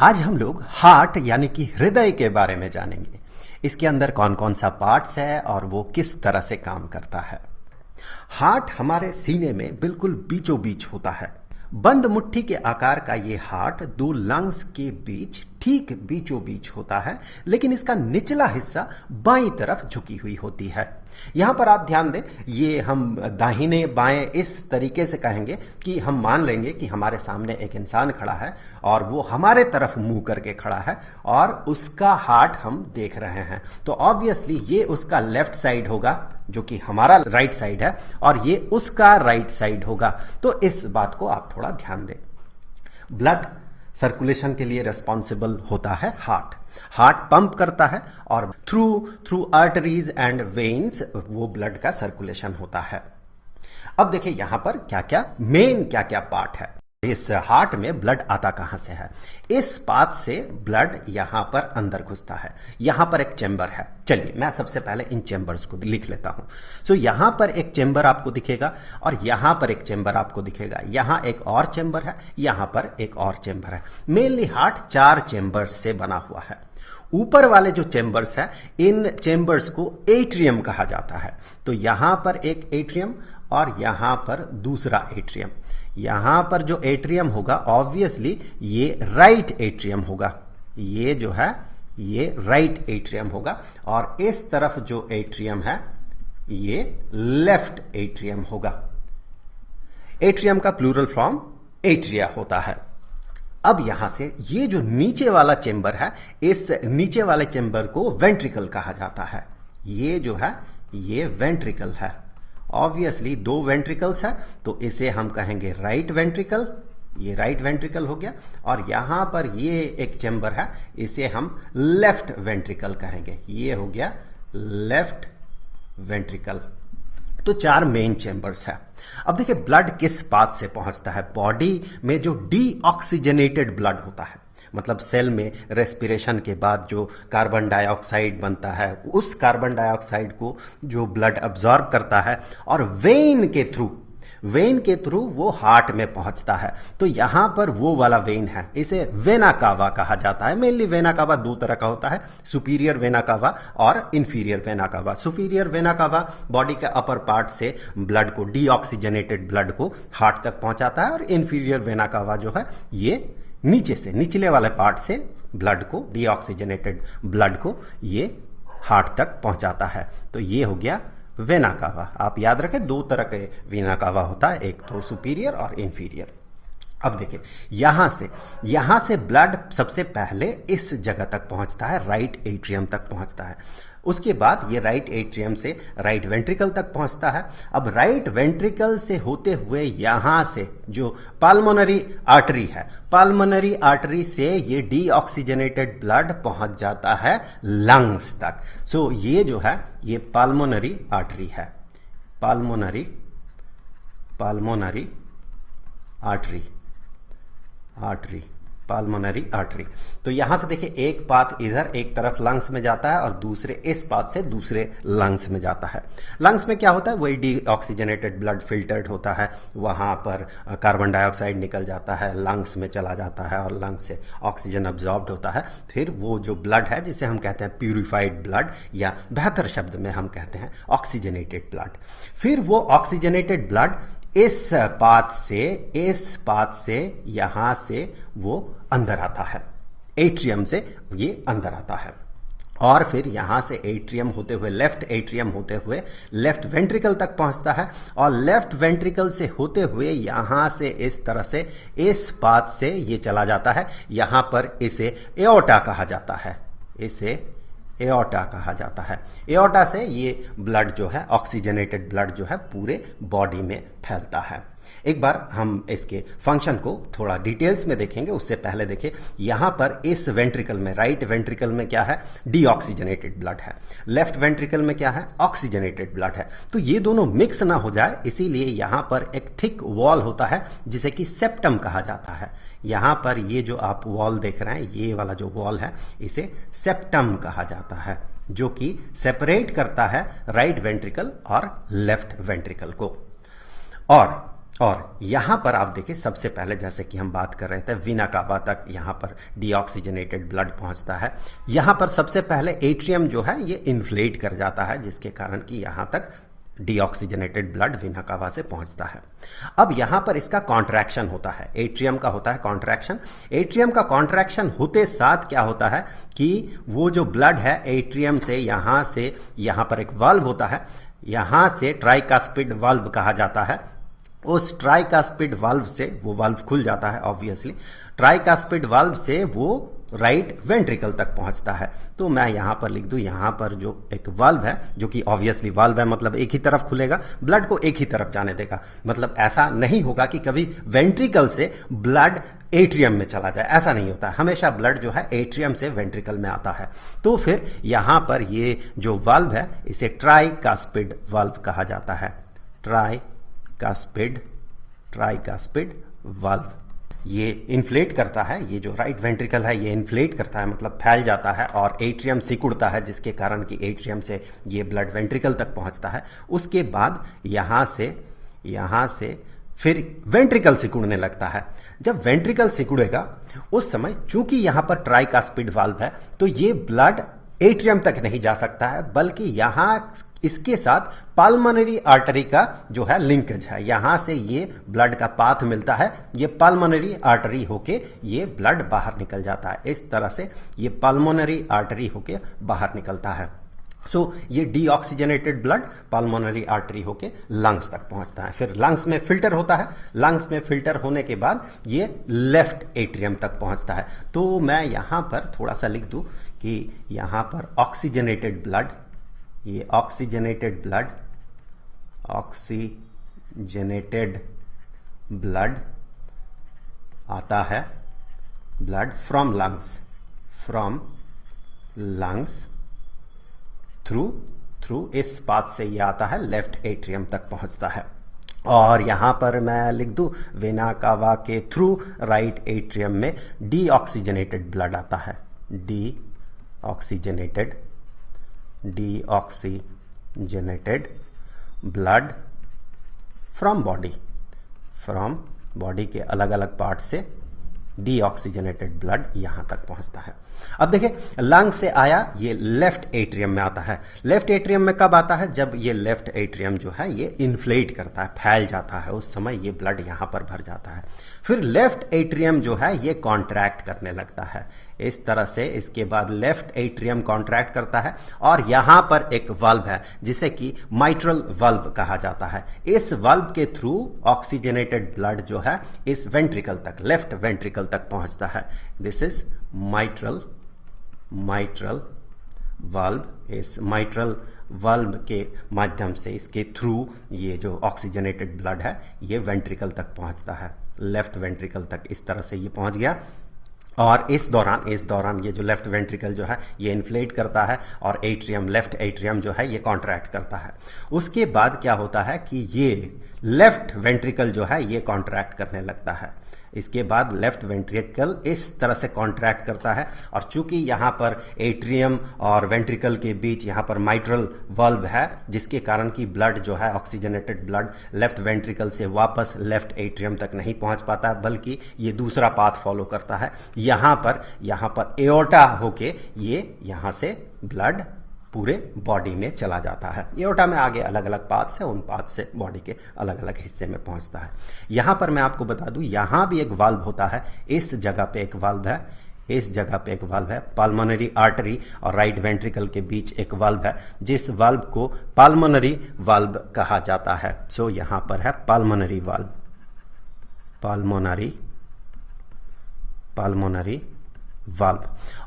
आज हम लोग हार्ट यानी कि हृदय के बारे में जानेंगे। इसके अंदर कौन कौन सा पार्ट्स है और वो किस तरह से काम करता है। हार्ट हमारे सीने में बिल्कुल बीचों बीच होता है। बंद मुट्ठी के आकार का ये हार्ट दो लंग्स के बीच ठीक बीचों बीच होता है, लेकिन इसका निचला हिस्सा बाईं तरफ झुकी हुई होती है। यहां पर आप ध्यान दें, ये हम दाहिने बाएं इस तरीके से कहेंगे कि हम मान लेंगे कि हमारे सामने एक इंसान खड़ा है और वो हमारे तरफ मुंह करके खड़ा है और उसका हार्ट हम देख रहे हैं, तो ऑब्वियसली ये उसका लेफ्ट साइड होगा जो कि हमारा राइट साइड है और ये उसका राइट साइड होगा। तो इस बात को आप थोड़ा ध्यान दें। ब्लड सर्कुलेशन के लिए रिस्पॉन्सिबल होता है हार्ट। हार्ट पंप करता है और थ्रू आर्टरीज एंड वेन्स वो ब्लड का सर्कुलेशन होता है। अब देखिए यहां पर क्या क्या पार्ट है। इस हार्ट में ब्लड आता कहां से है? इस पाथ से ब्लड यहां पर अंदर घुसता है। यहां पर एक चेंबर है। चलिए मैं सबसे पहले इन चेंबर्स को लिख लेता हूं। सो यहां पर एक चेंबर आपको दिखेगा और यहां पर एक चेंबर आपको दिखेगा। यहां एक और चेंबर है, यहां पर एक और चेंबर है। मेनली हार्ट 4 चेंबर्स से बना हुआ है। ऊपर वाले जो चेंबर्स है, इन चेंबर्स को एट्रियम कहा जाता है। तो यहां पर एक एट्रियम और यहां पर दूसरा एट्रियम। यहां पर जो एट्रियम होगा ऑब्वियसली ये राइट एट्रियम होगा। ये जो है ये राइट एट्रियम होगा और इस तरफ जो एट्रियम है ये लेफ्ट एट्रियम होगा। एट्रियम का प्लूरल फॉर्म एट्रिया होता है। अब यहां से ये जो नीचे वाला चेंबर है, इस नीचे वाले चेंबर को वेंट्रिकल कहा जाता है। ये जो है ये वेंट्रिकल है। ऑब्वियसली 2 वेंट्रिकल्स है तो इसे हम कहेंगे राइट वेंट्रिकल। ये राइट वेंट्रिकल हो गया और यहां पर ये एक चेंबर है, इसे हम लेफ्ट वेंट्रिकल कहेंगे। ये हो गया लेफ्ट वेंट्रिकल। तो 4 मेन चेंबर्स है। अब देखिए ब्लड किस पाथ से पहुंचता है। बॉडी में जो डीऑक्सीजनेटेड ब्लड होता है, मतलब सेल में रेस्पिरेशन के बाद जो कार्बन डाइऑक्साइड बनता है, उस कार्बन डाइऑक्साइड को जो ब्लड अब्सॉर्ब करता है और वेन के थ्रू वो हार्ट में पहुंचता है। तो यहां पर वो वाला वेन है, इसे वेना कावा कहा जाता है। मेनली वेना कावा 2 तरह का होता है, सुपीरियर वेना कावा और inferior vena cava. Superior vena cava body के अपर पार्ट से ब्लड को, डीऑक्सीजनेटेड ब्लड को हार्ट तक पहुंचाता है और इंफीरियर वेना कावा जो है ये नीचे से, निचले वाले पार्ट से ब्लड को, डीऑक्सीजनेटेड ब्लड को ये हार्ट तक पहुंचाता है। तो ये हो गया वेना कावा। आप याद रखें 2 तरह के वेना कावा होता है, एक तो सुपीरियर और इंफीरियर। अब देखिए यहां से ब्लड सबसे पहले इस जगह तक पहुंचता है, राइट एट्रियम तक पहुंचता है। उसके बाद ये राइट एट्रियम से राइट वेंट्रिकल तक पहुंचता है। अब राइट वेंट्रिकल से होते हुए यहां से जो पाल्मोनरी आर्टरी है, पाल्मोनरी आर्टरी से ये डीऑक्सीजनेटेड ब्लड पहुंच जाता है लंग्स तक। सो ये जो है ये पाल्मोनरी आर्टरी है। पाल्मोनरी पाल्मोनरी आर्टरी। तो यहां से देखिए एक पाथ इधर एक तरफ लंग्स में जाता है और दूसरे इस पाथ से दूसरे लंग्स में जाता है। लंग्स में क्या होता है, वही डीऑक्सीजनेटेड ब्लड फिल्टर्ड होता है, वहां पर कार्बन डाइऑक्साइड निकल जाता है, लंग्स में चला जाता है और लंग्स से ऑक्सीजन अब्जॉर्ब्ड होता है। फिर वो जो ब्लड है जिसे हम कहते हैं प्यूरिफाइड ब्लड, या बेहतर शब्द में हम कहते हैं ऑक्सीजनेटेड ब्लड, फिर वो ऑक्सीजनेटेड ब्लड इस पाथ से यहां से वो अंदर आता है, एट्रियम से ये अंदर आता है और फिर यहां से एट्रियम होते हुए, लेफ्ट एट्रियम होते हुए लेफ्ट वेंट्रिकल तक पहुंचता है और लेफ्ट वेंट्रिकल से होते हुए यहां से इस तरह से इस पाथ से ये चला जाता है। यहां पर इसे एओर्टा कहा जाता है, इसे एओर्टा कहा जाता है। एओर्टा से ये ब्लड जो है, ऑक्सीजनेटेड ब्लड जो है पूरे बॉडी में फैलता है। एक बार हम इसके फंक्शन को थोड़ा डिटेल्स में देखेंगे, उससे पहले देखिए यहां पर इस वेंट्रिकल में, राइट वेंट्रिकल में क्या है, डीऑक्सीजनेटेड ब्लड है। लेफ्ट वेंट्रिकल में क्या है, ऑक्सीजनेटेड ब्लड है। तो ये दोनों मिक्स ना हो जाए इसीलिए यहां पर एक थिक वॉल होता है जिसे कि सेप्टम कहा जाता है। यहां पर ये जो आप वॉल देख रहे हैं, ये वाला जो वॉल है इसे सेप्टम कहा जाता है, जो कि सेपरेट करता है राइट वेंट्रिकल और लेफ्ट वेंट्रिकल को। और और यहां पर आप देखिए सबसे पहले जैसे कि हम बात कर रहे थे वीना कावा तक यहां पर डीऑक्सीजनेटेड ब्लड पहुंचता है। यहां पर सबसे पहले एट्रियम जो है ये इन्फ्लेट कर जाता है, जिसके कारण कि यहां तक डीऑक्सीजनेटेड ब्लड वीना कावा से पहुंचता है। अब यहां पर इसका कॉन्ट्रैक्शन होता है, एट्रियम का होता है कॉन्ट्रैक्शन। एट्रियम का कॉन्ट्रैक्शन होते साथ क्या होता है कि वो जो ब्लड है एट्रियम से यहां पर एक वाल्व होता है, यहां से ट्राइकास्पिड वाल्व कहा जाता है। उस ट्राइकास्पिड वाल्व से वो वाल्व खुल जाता है ऑब्वियसली, ट्राइकास्पिड वाल्व से वो राइट वेंट्रिकल तक पहुंचता है। तो मैं यहां पर लिख दूं, यहां पर जो एक वाल्व है, जो कि ऑब्वियसली वाल्व है मतलब एक ही तरफ खुलेगा, ब्लड को एक ही तरफ जाने देगा। मतलब ऐसा नहीं होगा कि कभी वेंट्रिकल से ब्लड एट्रियम में चला जाए, ऐसा नहीं होता है। हमेशा ब्लड जो है एट्रियम से वेंट्रिकल में आता है। तो फिर यहां पर ये जो वाल्व है इसे ट्राइकास्पिड वाल्व कहा जाता है, ट्राइकास्पिड वाल्व। ये इन्फ्लेट करता है, ये जो राइट वेंट्रिकल है ये इन्फ्लेट करता है मतलब फैल जाता है और एट्रियम सिकुड़ता है, जिसके कारण कि एट्रियम से ये ब्लड वेंट्रिकल तक पहुंचता है। उसके बाद यहां से फिर वेंट्रिकल सिकुड़ने लगता है। जब वेंट्रिकल सिकुड़ेगा उस समय चूंकि यहां पर ट्राइकास्पिड वाल्व है तो ये ब्लड एट्रियम तक नहीं जा सकता है, बल्कि यहां इसके साथ पाल्मोनरी आर्टरी का जो है लिंकेज है, यहां से ये ब्लड का पाथ मिलता है, ये पाल्मोनरी आर्टरी होके ये ब्लड बाहर निकल जाता है। इस तरह से ये पाल्मोनरी आर्टरी होके बाहर निकलता है। ये डीऑक्सीजनेटेड ब्लड पाल्मोनरी आर्टरी होके लंग्स तक पहुंचता है। फिर लंग्स में फिल्टर होता है, लंग्स में फिल्टर होने के बाद ये लेफ्ट एट्रियम तक पहुंचता है। तो मैं यहां पर थोड़ा सा लिख दूं कि यहां पर ऑक्सीजनेटेड ब्लड, ये ऑक्सीजनेटेड ब्लड आता है, ब्लड फ्रॉम लंग्स थ्रू इस पाथ से ये आता है, लेफ्ट एट्रियम तक पहुंचता है। और यहां पर मैं लिख दूं वेना कावा के थ्रू राइट एट्रियम में डीऑक्सीजनेटेड ब्लड आता है, डीऑक्सीजनेटेड ब्लड फ्रॉम बॉडी के अलग अलग पार्ट से डीऑक्सीजनेटेड ब्लड यहां तक पहुंचता है। अब देखिए लंग से आया, ये लेफ्ट एट्रियम में आता है। लेफ्ट एट्रियम में कब आता है? जब ये लेफ्ट एट्रियम जो है ये इन्फ्लेट करता है, फैल जाता है, उस समय ये ब्लड यहां पर भर जाता है। फिर लेफ्ट एट्रियम जो है ये कॉन्ट्रैक्ट करने लगता है इस तरह से। इसके बाद लेफ्ट एट्रियम कॉन्ट्रैक्ट करता है और यहां पर एक वाल्व है जिसे कि माइट्रल वाल्व कहा जाता है। इस वाल्व के थ्रू ऑक्सीजनेटेड ब्लड जो है इस वेंट्रिकल तक, लेफ्ट वेंट्रिकल तक पहुंचता है। This is mitral valve. इस माइट्रल वाल्व के माध्यम से, इसके थ्रू ये जो ऑक्सीजनेटेड ब्लड है ये वेंट्रिकल तक पहुंचता है, लेफ्ट वेंट्रिकल तक। इस तरह से ये पहुंच गया और इस दौरान ये जो लेफ्ट वेंट्रिकल जो है ये इन्फ्लेट करता है और एट्रियम, लेफ्ट एट्रियम जो है ये कॉन्ट्रैक्ट करता है। उसके बाद क्या होता है कि ये लेफ्ट वेंट्रिकल जो है ये कॉन्ट्रैक्ट करने लगता है। इसके बाद लेफ्ट वेंट्रिकल इस तरह से कॉन्ट्रैक्ट करता है और चूंकि यहां पर एट्रियम और वेंट्रिकल के बीच यहां पर माइट्रल वाल्व है, जिसके कारण कि ब्लड जो है ऑक्सीजनेटेड ब्लड लेफ्ट वेंट्रिकल से वापस लेफ्ट एट्रियम तक नहीं पहुंच पाता, बल्कि ये दूसरा पाथ फॉलो करता है। यहां पर एओर्टा होके ये यहां से ब्लड पूरे बॉडी में चला जाता है। एओर्टा में आगे अलग अलग पाथ्स है, उन पाथ से बॉडी के अलग अलग हिस्से में पहुंचता है। यहां पर मैं आपको बता दूं यहां भी एक वाल्व होता है, इस जगह पे एक वाल्व है, पाल्मोनरी आर्टरी और राइट वेंट्रिकल के बीच एक वाल्व है, जिस वाल्व को पाल्मोनरी वाल्व कहा जाता है। सो यहां पर है पाल्मोनरी वाल्व।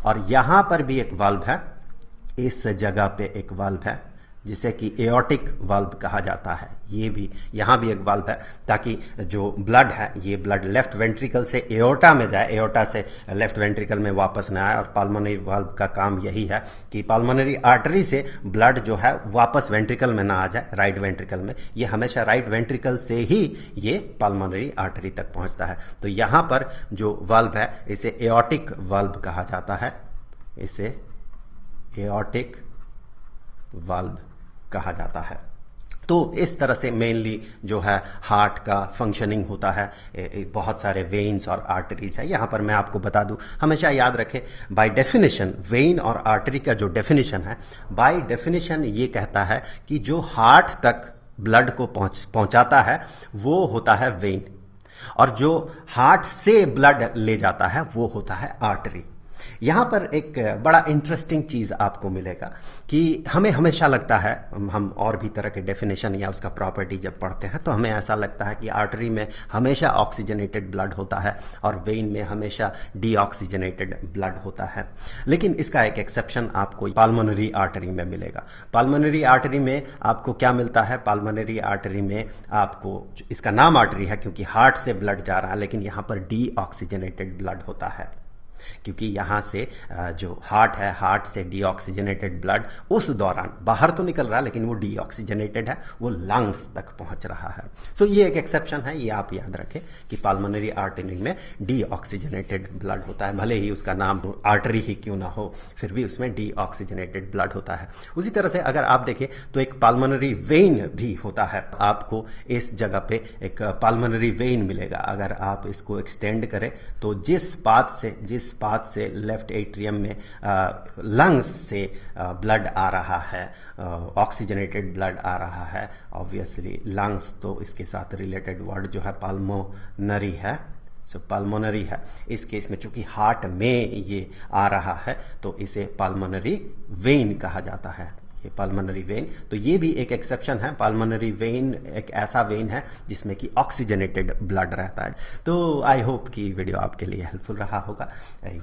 और यहां पर भी एक वाल्व है, इस जगह पे एक वाल्व है जिसे कि एओर्टिक वाल्व कहा जाता है। ये भी यहाँ भी एक वाल्व है ताकि जो ब्लड है ये ब्लड लेफ्ट वेंट्रिकल से एओर्टा में जाए, एओर्टा से लेफ्ट वेंट्रिकल में वापस न आए। और पाल्मोनरी वाल्व का काम यही है कि पाल्मोनरी आर्टरी से ब्लड जो है वापस वेंट्रिकल में ना आ जाए, राइट वेंट्रिकल में। ये हमेशा राइट वेंट्रिकल से ही ये पाल्मोनरी आर्टरी तक पहुंचता है। तो यहाँ पर जो वाल्व है इसे एओर्टिक वाल्व कहा जाता है, इसे एओर्टिक वाल्व कहा जाता है। तो इस तरह से मेनली जो है हार्ट का फंक्शनिंग होता है। बहुत सारे वेन्स और आर्टरीज है। यहाँ पर मैं आपको बता दूं, हमेशा याद रखें, बाय डेफिनेशन वेन और आर्टरी का जो डेफिनेशन है, बाय डेफिनेशन ये कहता है कि जो हार्ट तक ब्लड को पहुंचाता है वो होता है वेन, और जो हार्ट से ब्लड ले जाता है वो होता है आर्टरी। यहां पर एक बड़ा इंटरेस्टिंग चीज आपको मिलेगा कि हमें हमेशा लगता है, हम और भी तरह के डेफिनेशन या उसका प्रॉपर्टी जब पढ़ते हैं तो हमें ऐसा लगता है कि आर्टरी में हमेशा ऑक्सीजनेटेड ब्लड होता है और वेन में हमेशा डीऑक्सीजनेटेड ब्लड होता है। लेकिन इसका एक एक्सेप्शन आपको पाल्मोनरी आर्टरी में मिलेगा। पाल्मोनरी आर्टरी में आपको क्या मिलता है? पाल्मोनरी आर्टरी में आपको, इसका नाम आर्टरी है क्योंकि हार्ट से ब्लड जा रहा है, लेकिन यहां पर डीऑक्सीजनेटेड ब्लड होता है, क्योंकि यहां से जो हार्ट है, हार्ट से डीऑक्सीजनेटेड ब्लड उस दौरान बाहर तो निकल रहा है लेकिन वो डीऑक्सीजनेटेड है, वो लंग्स तक पहुंच रहा है। सो ये एक एक्सेप्शन है, ये आप याद रखें कि पाल्मोनरी आर्टरी में डीऑक्सीजनेटेड ब्लड होता है। भले ही उसका नाम आर्टरी ही क्यों ना हो, फिर भी उसमें डीऑक्सीजनेटेड ब्लड होता है। उसी तरह से अगर आप देखें तो एक पाल्मोनरी वेन भी होता है। आपको इस जगह पे एक पाल्मोनरी वेन मिलेगा। अगर आप इसको एक्सटेंड करें तो जिस पाथ से लेफ्ट एट्रियम में लंग्स से ब्लड आ रहा है, ऑक्सीजनेटेड ब्लड आ रहा है, ऑब्वियसली लंग्स तो इसके साथ रिलेटेड वर्ड जो है पाल्मोनरी है, सो पाल्मोनरी है। इस केस में चूंकि हार्ट में ये आ रहा है तो इसे पाल्मोनरी वेन कहा जाता है, ये पाल्मोनरी वेन। तो ये भी एक एक्सेप्शन है। पाल्मोनरी वेन एक ऐसा वेन है जिसमें कि ऑक्सीजनेटेड ब्लड रहता है। तो आई होप कि वीडियो आपके लिए हेल्पफुल रहा होगा।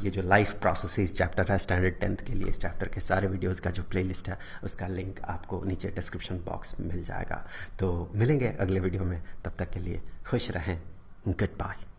ये जो लाइफ प्रोसेसेस चैप्टर है स्टैंडर्ड 10th के लिए, इस चैप्टर के सारे वीडियोस का जो प्लेलिस्ट है उसका लिंक आपको नीचे डिस्क्रिप्शन बॉक्स में मिल जाएगा। तो मिलेंगे अगले वीडियो में, तब तक के लिए खुश रहें, गुड बाय।